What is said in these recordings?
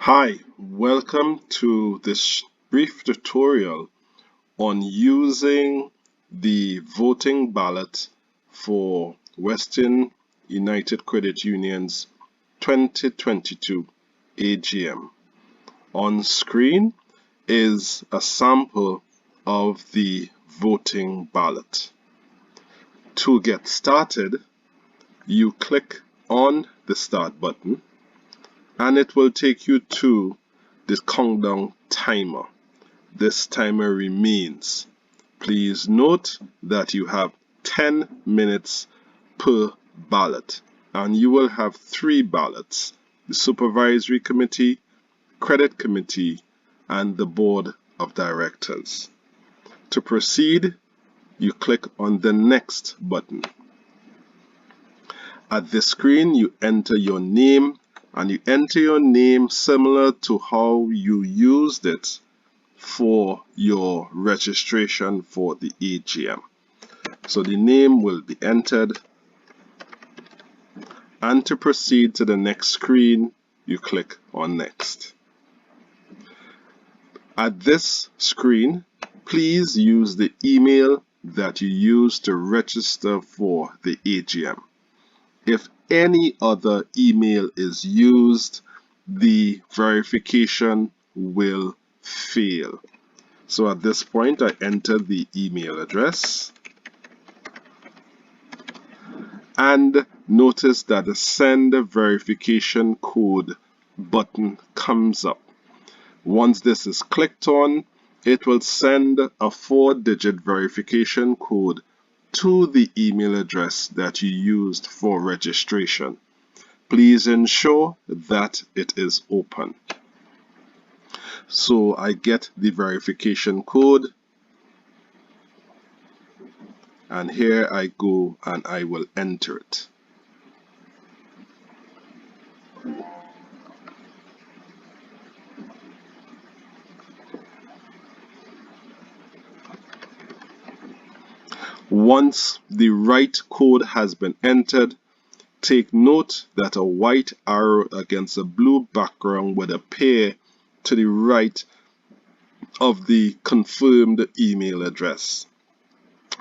Hi, welcome to this brief tutorial on using the voting ballot for Western United Credit Union's 2022 AGM. On screen is a sample of the voting ballot. To get started, you click on the Start button and it will take you to the countdown timer. This timer remains. Please note that you have 10 minutes per ballot and you will have 3 ballots: the Supervisory Committee, Credit Committee, and the Board of Directors. To proceed, you click on the Next button. At this screen, you enter your name, and you enter your name similar to how you used it for your registration for the AGM. So the name will be entered, and to proceed to the next screen, you click on Next. At this screen, please use the email that you used to register for the AGM. If any other email is used, the verification will fail. So at this point, I enter the email address and notice that the Send Verification Code button comes up. Once this is clicked on, it will send a 4-digit verification code to the email address that you used for registration. Please ensure that it is open. So I get the verification code, and here I go and I will enter it. Once the right code has been entered, take note that a white arrow against a blue background would appear to the right of the confirmed email address.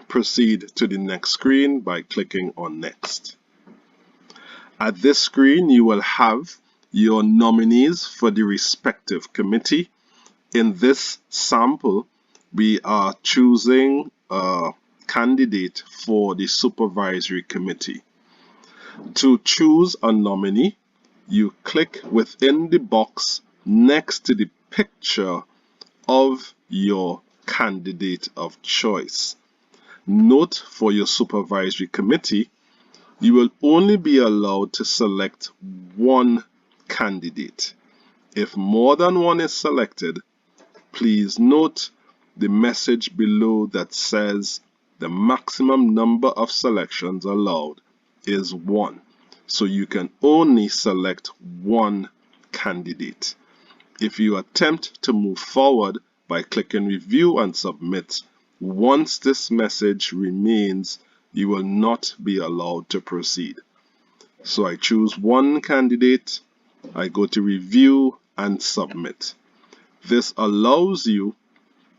Proceed to the next screen by clicking on Next. At this screen, you will have your nominees for the respective committee. In this sample, we are choosing a candidate for the Supervisory Committee. To choose a nominee, you click within the box next to the picture of your candidate of choice. Note, for your Supervisory Committee, you will only be allowed to select one candidate. If more than one is selected, please note the message below that says the maximum number of selections allowed is 1. So you can only select one candidate. If you attempt to move forward by clicking Review and Submit, once this message remains, you will not be allowed to proceed. So I choose one candidate, I go to Review and Submit. This allows you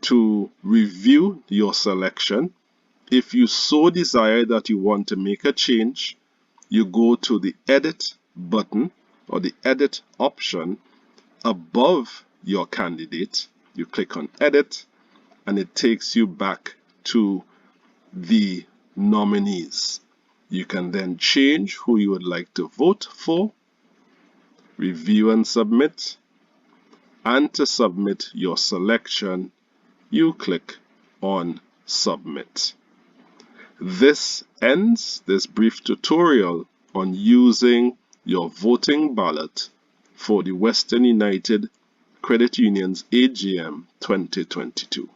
to review your selection. If you so desire that you want to make a change, you go to the Edit button or the Edit option above your candidate. You click on Edit and it takes you back to the nominees. You can then change who you would like to vote for, review and submit, and to submit your selection, you click on Submit. This ends this brief tutorial on using your voting ballot for the Western United Credit Union's AGM 2022.